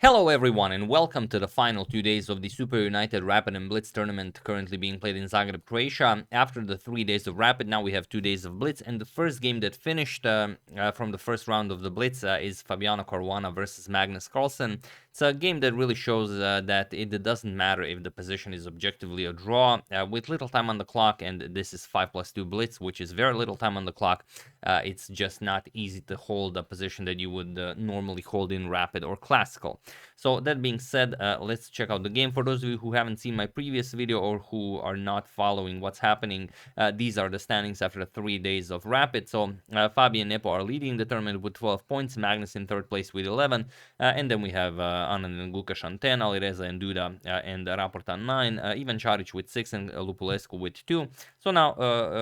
Hello everyone and welcome to the final 2 days of the SuperUnited Rapid and Blitz tournament currently being played in Zagreb, Croatia. After the 3 days of Rapid, now we have 2 days of Blitz, and the first game that finished from the first round of the Blitz is Fabiano Caruana versus Magnus Carlsen. It's a game that really shows that it doesn't matter if the position is objectively a draw. With little time on the clock, and this is 5+2 Blitz, which is very little time on the clock, it's just not easy to hold a position that you would normally hold in Rapid or Classical. So that being said, let's check out the game. For those of you who haven't seen my previous video or who are not following what's happening, these are the standings after 3 days of Rapid. So Fabi and Nepo are leading the tournament with 12 points, Magnus in third place with 11, and then we have Anand and Lukas on 10, Alireza and Duda and Raport on 9, Ivan Charic with 6 and Lupulescu with 2. So now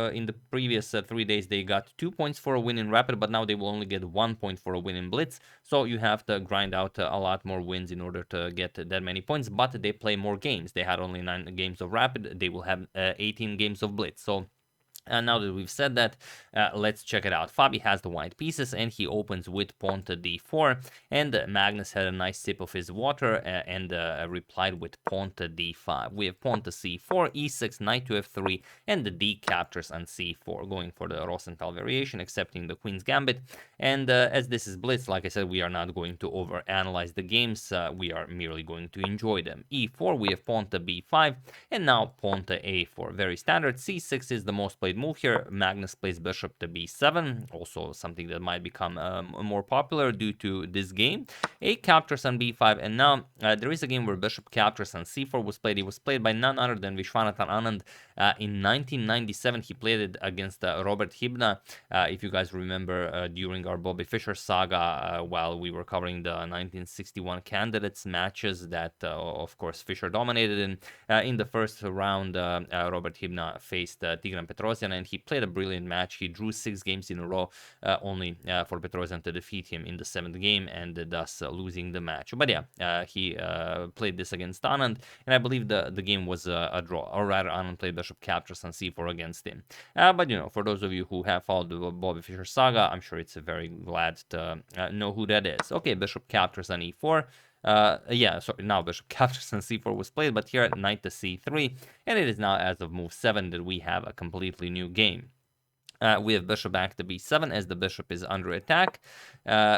in the previous 3 days they got 2 points for a win in Rapid, but now they will only get 1 point for a win in Blitz. So you have to grind out a lot more wins in order to get that many points, but they play more games. They had only 9 games of Rapid, they will have 18 games of Blitz. So now that we've said that, let's check it out. Fabi has the white pieces and he opens with pawn to d4, and Magnus had a nice sip of his water and replied with pawn to d5. We have pawn to c4, e6, knight to f3, and the d captures on c4, going for the Rosenthal variation, accepting the queen's gambit. And as this is Blitz, like I said, we are not going to overanalyze the games, we are merely going to enjoy them. e4, we have pawn to b5, and now pawn to a4. Very standard. c6 is the most played move here. Magnus plays bishop to b7, also something that might become more popular due to this game. A captures on b5, and now there is a game where bishop captures on c4 was played. It was played by none other than Vishwanathan Anand in 1997. He played it against Robert Hibna. If you guys remember, during our Bobby Fischer saga, while we were covering the 1961 candidates matches that, of course, Fischer dominated in the first round, Robert Hibna faced Tigran Petrosyan, and he played a brilliant match. He drew 6 games in a row, only for Petrosyan to defeat him in the 7th game, and thus losing the match. But yeah, he played this against Anand, and I believe the game was a draw, or rather Anand played bishop captures on c4 against him. But you know, for those of you who have followed the Bobby Fischer saga, I'm sure it's very glad to know who that is. Okay, bishop captures on e4. Yeah, sorry, now bishop captures on c4 was played, but here knight to c3, and it is now as of move 7 that we have a completely new game. We have bishop back to b7 as the bishop is under attack.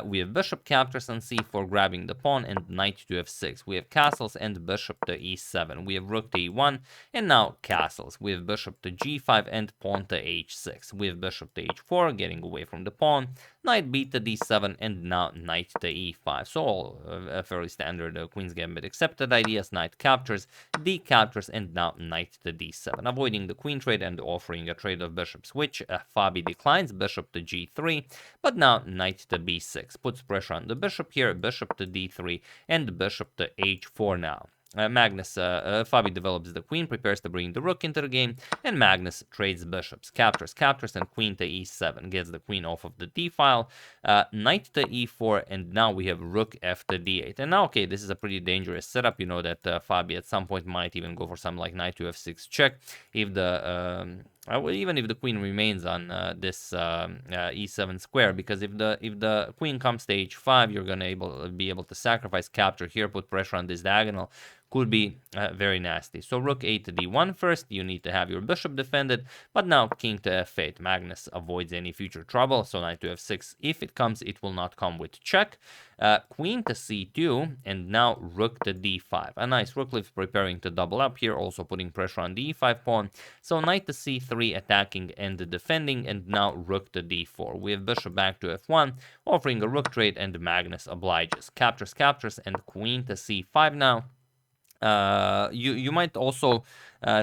We have bishop captures on c4, grabbing the pawn, and knight to f6. We have castles and bishop to e7. We have rook to e1, and now castles. We have bishop to g5 and pawn to h6. We have bishop to h4, getting away from the pawn. Knight b to d7, and now knight to e5. So all a fairly standard queen's gambit accepted ideas. Knight captures, d captures, and now knight to d7, avoiding the queen trade and offering a trade of bishops, which Fabi declines. Bishop to g3, but now knight to b6 puts pressure on the bishop here. Bishop to d3 and bishop to h4 now. Fabi develops the queen, prepares to bring the rook into the game, and Magnus trades bishops, captures, and queen to e7, gets the queen off of the d-file, knight to e4, and now we have rook f to d8. And now, okay, this is a pretty dangerous setup. You know that Fabi at some point might even go for something like knight to f6 check, if the even if the queen remains on this e7 square, because if the queen comes to h5, you're gonna be able to sacrifice, capture here, put pressure on this diagonal. Could be very nasty. So rook a to d1 first. You need to have your bishop defended, but now king to f8. Magnus avoids any future trouble. So knight to f6. If it comes, it will not come with check. Queen to c2, and now rook to d5. A nice rook lift, preparing to double up here, also putting pressure on the e5 pawn. So knight to c3, attacking and defending, and now rook to d4. We have bishop back to f1, offering a rook trade, and Magnus obliges. Captures, and queen to c5 now. You might also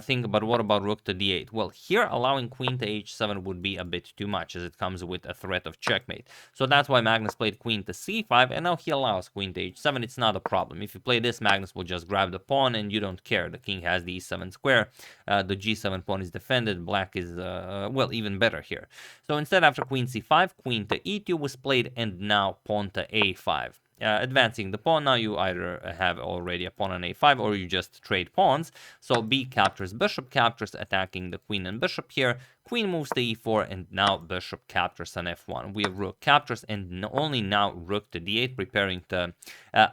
think about, what about rook to d8? Well, here allowing queen to h7 would be a bit too much, as it comes with a threat of checkmate. So that's why Magnus played queen to c5, and now he allows queen to h7. It's not a problem. If you play this, Magnus will just grab the pawn, and you don't care. The king has the e7 square. The g7 pawn is defended. Black is, well, even better here. So instead, after queen c5, queen to e2 was played, and now pawn to a5. advancing the pawn. Now you either have already a pawn on a5 or you just trade pawns. So b captures, bishop captures, attacking the queen and bishop here. Queen moves to e4, and now bishop captures on f1. We have rook captures, and only now rook to d8, preparing to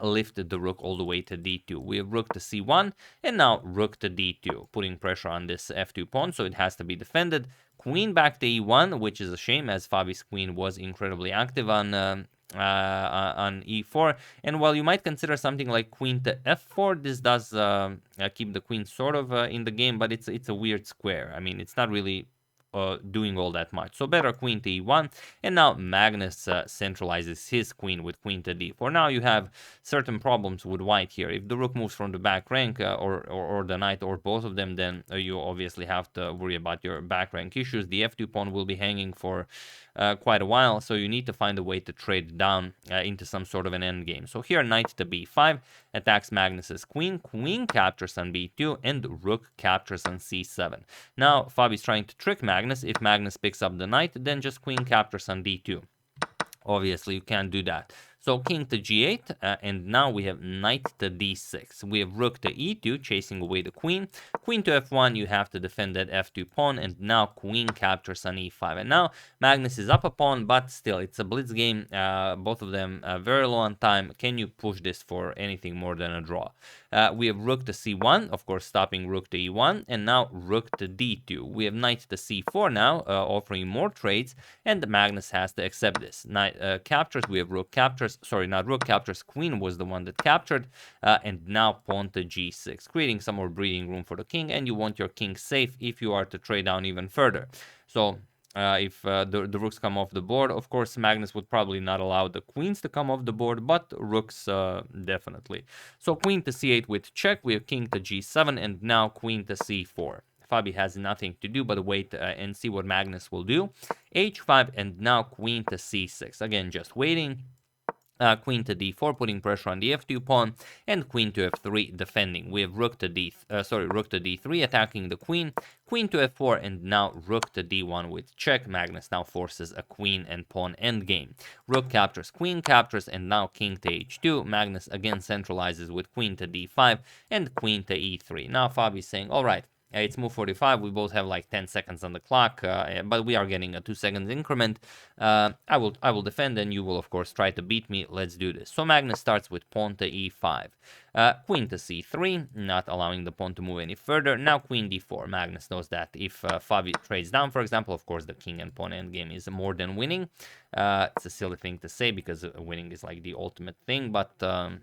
lift the rook all the way to d2. We have rook to c1, and now rook to d2, putting pressure on this f2 pawn, so it has to be defended. Queen back to e1, which is a shame, as Fabi's queen was incredibly active on e4. And while you might consider something like queen to f4, this does keep the queen sort of in the game, but it's a weird square. I mean, it's not really doing all that much. So better queen to e1, and now Magnus centralizes his queen with queen to d4. Now you have certain problems with white here. If the rook moves from the back rank or the knight or both of them, then you obviously have to worry about your back rank issues. The f2 pawn will be hanging for quite a while, so you need to find a way to trade down into some sort of an endgame. So here knight to b5 attacks Magnus's queen, queen captures on b2, and rook captures on c7. Now Fabi's trying to trick Magnus. If Magnus picks up the knight, then just queen captures on d2. Obviously you can't do that. So king to g8, and now we have knight to d6. We have rook to e2, chasing away the queen. Queen to f1, you have to defend that f2 pawn, and now queen captures on e5. And now Magnus is up a pawn, but still, it's a blitz game. Both of them very low on time. Can you push this for anything more than a draw? We have rook to c1, of course, stopping rook to e1, and now rook to d2. We have knight to c4 now, offering more trades, and Magnus has to accept this. Knight captures, we have rook captures. Sorry, not rook captures, queen was the one that captured, and now pawn to g6, creating some more breathing room for the king, and you want your king safe if you are to trade down even further. So if the rooks come off the board, of course Magnus would probably not allow the queens to come off the board, but rooks definitely. So queen to c8 with check, we have king to g7, and now queen to c4. Fabi has nothing to do but wait and see what Magnus will do. h5, and now queen to c6. Again, just waiting. Queen to d4, putting pressure on the f2 pawn, and queen to f3, defending. We have rook to d3, attacking the queen, queen to f4, and now rook to d1 with check. Magnus now forces a queen and pawn endgame. Rook captures, queen captures, and now king to h2. Magnus again centralizes with queen to d5 and queen to e3. Now Fabi is saying, all right, it's move 45. We both have like 10 seconds on the clock, but we are getting a 2 seconds increment. I will defend, and you will of course try to beat me. Let's do this. So Magnus starts with pawn to e5. Queen to c3, not allowing the pawn to move any further. Now queen d4. Magnus knows that if Fabi trades down, for example, of course the king and pawn endgame is more than winning. It's a silly thing to say because winning is like the ultimate thing, but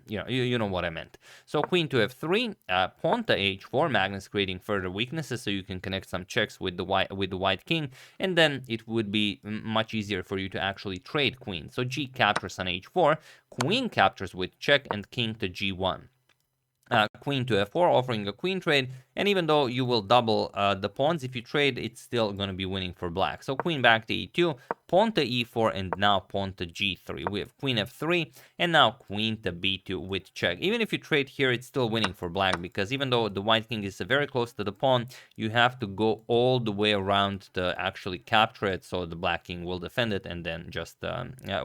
you know what I meant. So queen to f3, pawn to h4. Magnus creating further weaknesses so you can connect some checks with the white king, and then it would be much easier for you to actually trade queen. So g captures on h4, queen captures with check, and king to g1. Queen to f4, offering a queen trade, and even though you will double the pawns if you trade, it's still going to be winning for black. So queen back to e2, pawn to e4, and now pawn to g3. We have queen f3, and now queen to b2 with check. Even if you trade here, it's still winning for black, because even though the white king is very close to the pawn, you have to go all the way around to actually capture it, so the black king will defend it and then just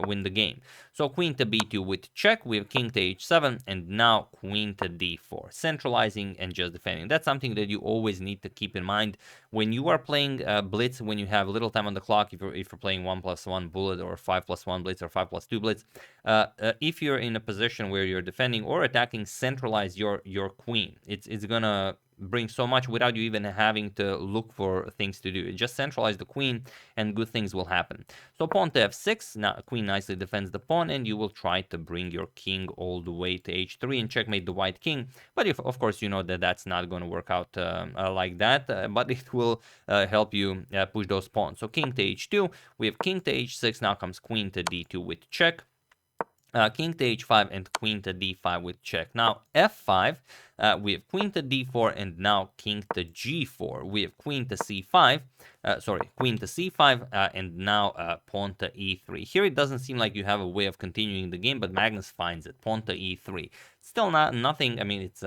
win the game. So queen to b2 with check, we have king to h7, and now queen to d4, centralizing and just defending. That's something that you always need to keep in mind when you are playing Blitz, when you have little time on the clock, if you're playing 1+1 bullet or 5+1 Blitz or 5+2 Blitz. If you're in a position where you're defending or attacking, centralize your queen. It's gonna bring so much without you even having to look for things to do. Just centralize the queen and good things will happen. So pawn to f6, now queen nicely defends the pawn, and you will try to bring your king all the way to h3 and checkmate the white king. But if, of course, you know that that's not going to work out like that, but it will help you push those pawns. So king to h2, we have king to h6, now comes queen to d2 with check. King to h5 and queen to d5 with check. Now f5, we have queen to d4, and now king to g4. We have queen to c5, queen to c5, and now pawn to e3. Here it doesn't seem like you have a way of continuing the game, but Magnus finds it. Pawn to e3. Still nothing. I mean, it's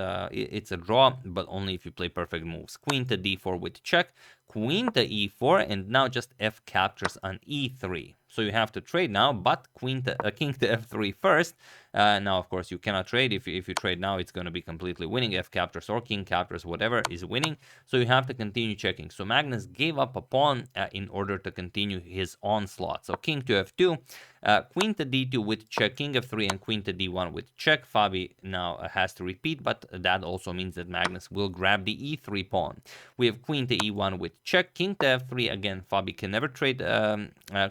a draw, but only if you play perfect moves. Queen to d4 with check. Queen to e4, and now just f captures on e3. So you have to trade now, but king to f3 first. Now, of course, you cannot trade. If you trade now, it's going to be completely winning. F captures or king captures, whatever is winning. So you have to continue checking. So Magnus gave up a pawn in order to continue his onslaught. So king to f2, queen to d2 with check, king f3, and queen to d1 with check. Fabi now has to repeat, but that also means that Magnus will grab the e3 pawn. We have queen to e1 with check, king to f3. Again, Fabi can never trade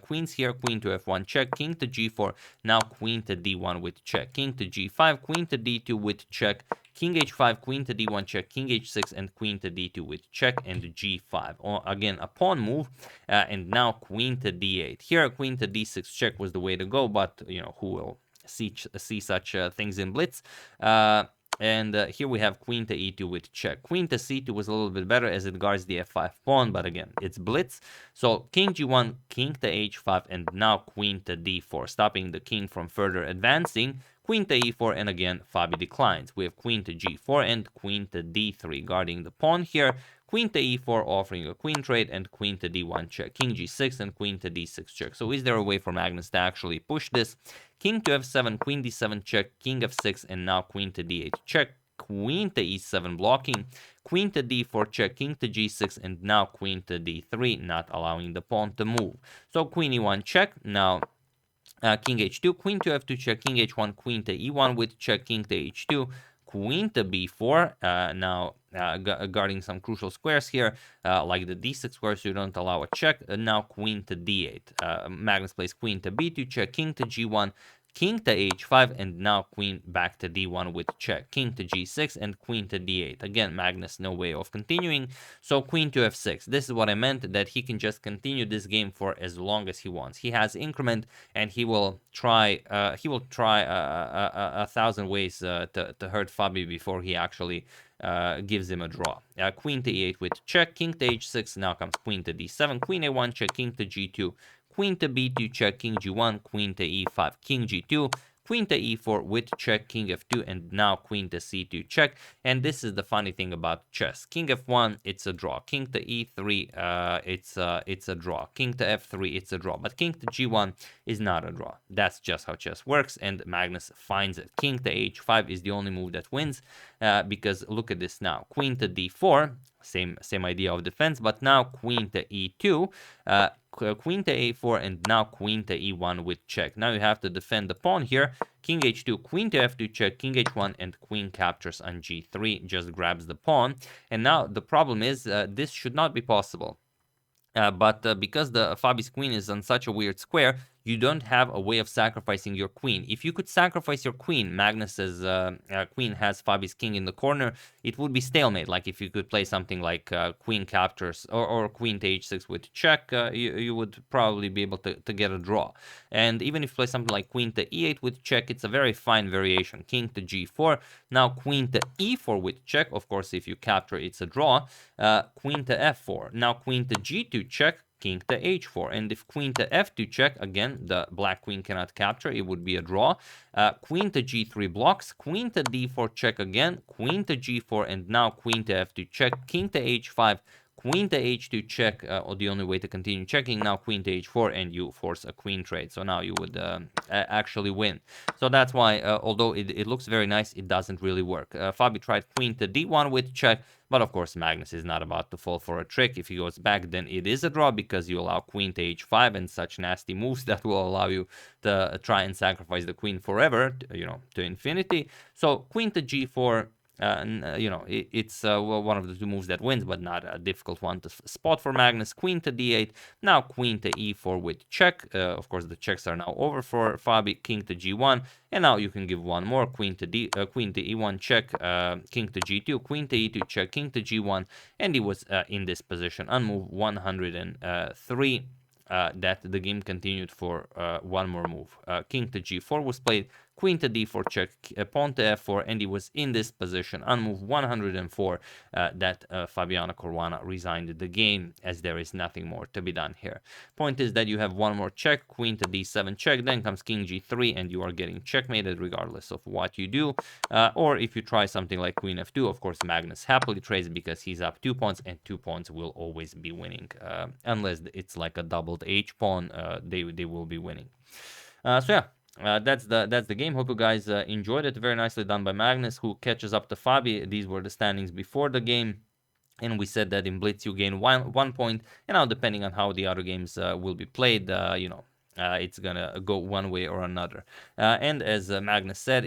queens here. Queen to f1 check, king to g4. Now queen to d1 with check, king to g5, queen to d2 with check, king h5, queen to d1 check, king h6, and queen to d2 with check, and g5. Again, a pawn move, and now queen to d8. Here, queen to d6 check was the way to go, but who will see such things in Blitz? And here we have queen to e2 with check. Queen to c2 was a little bit better as it guards the f5 pawn, but again, it's Blitz. So king g1, king to h5, and now queen to d4, stopping the king from further advancing. Queen to e4, and again, Fabi declines. We have queen to g4 and queen to d3, guarding the pawn here. Queen to e4, offering a queen trade, and queen to d1 check. King g6 and queen to d6 check. So is there a way for Magnus to actually push this? King to f7, queen d7 check, king f6, and now queen to d8 check. Queen to e7 blocking, queen to d4 check, king to g6, and now queen to d3, not allowing the pawn to move. So queen e1 check, now king h2, queen to f2 check, king h1, queen to e1 with check, king to h2, queen to b4, now guarding some crucial squares here, like the d6 square, so you don't allow a check. Now queen to d8. Magnus plays queen to b2 check, king to g1, king to h5, and now queen back to d1 with check, king to g6, and queen to d8. Again, Magnus, no way of continuing, so queen to f6. This is what I meant, that he can just continue this game for as long as he wants. He has increment, and he will try a thousand ways to hurt Fabi before he actually gives him a draw. Queen to e8 with check, king to h6, now comes queen to d7, queen a1 check, king to g2, queen to b2 check, king g1, queen to e5, king g2, queen to e4 with check, king f2, and now queen to c2 check. And this is the funny thing about chess. King f1, it's a draw. King to e3, it's a draw. King to f3, it's a draw. But king to g1 is not a draw. That's just how chess works, and Magnus finds it. King to h5 is the only move that wins, because look at this now. Queen to d4, same idea of defense, but now queen to e2, queen to a4, and now queen to e1 with check. Now you have to defend the pawn here. King h2, queen to f2 check, king h1, and queen captures on g3, just grabs the pawn. And now the problem is this should not be possible. But because the Fabi's queen is on such a weird square, you don't have a way of sacrificing your queen. If you could sacrifice your queen, Magnus's queen has Fabi's king in the corner, it would be stalemate. Like if you could play something like queen captures or queen to h6 with check, you would probably be able to get a draw. And even if you play something like queen to e8 with check, it's a very fine variation. King to g4, now queen to e4 with check. Of course, if you capture, it's a draw. Queen to f4, now queen to g2 check, king to h4, and if queen to f2 check, again, the black queen cannot capture, it would be a draw. Queen to g3 blocks, queen to d4 check again, queen to g4, and now queen to f2 check, king to h5, queen to h2 check, or the only way to continue checking, now queen to h4, and you force a queen trade. So now you would actually win. So that's why, although it looks very nice, it doesn't really work. Fabi tried queen to d1 with check, but of course Magnus is not about to fall for a trick. If he goes back, then it is a draw, because you allow queen to h5 and such nasty moves that will allow you to try and sacrifice the queen forever, to infinity. So queen to g4, it's one of the two moves that wins, but not a difficult one to spot for Magnus. Queen to d8, now queen to e4 with check. Of course, the checks are now over for Fabi. King to g1, and now you can give one more. Queen to e1 check, king to g2, queen to e2 check, king to g1, and he was in this position on move 103. That the game continued for one more move. King to g4 was played, queen to d4 check, pawn to f4, and he was in this position on move 104 that Fabiano Caruana resigned the game, as there is nothing more to be done here. Point is that you have one more check, queen to d7 check, then comes king g3, and you are getting checkmated regardless of what you do. Or if you try something like queen f2, of course Magnus happily trades, because he's up 2 pawns, and 2 pawns will always be winning. Unless it's like a doubled h pawn, they will be winning. So yeah. that's the game. Hope you guys enjoyed it. Very nicely done by Magnus, who catches up to Fabi. These were the standings before the game. And we said that in Blitz you gain 1 point, and now depending on how the other games will be played, it's gonna go one way or another. And as Magnus said,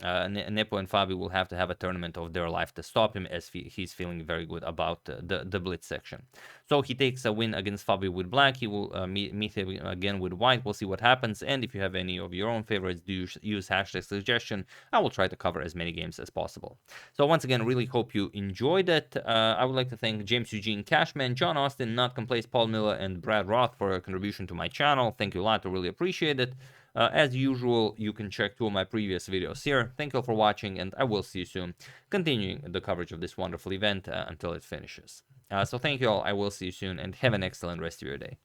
Nepo and Fabi will have to have a tournament of their life to stop him, as he's feeling very good about the Blitz section. So he takes a win against Fabi with black. He will meet him again with white. We'll see what happens. And if you have any of your own favorites, do use hashtag suggestion. I will try to cover as many games as possible. So once again, really hope you enjoyed it. I would like to thank James Eugene Cashman, John Austin, Not Complace, Paul Miller, and Brad Roth for a contribution to my channel. Thank you a lot. I really appreciate it. As usual, you can check 2 of my previous videos here. Thank you for watching, and I will see you soon, continuing the coverage of this wonderful event until it finishes. So thank you all. I will see you soon, and have an excellent rest of your day.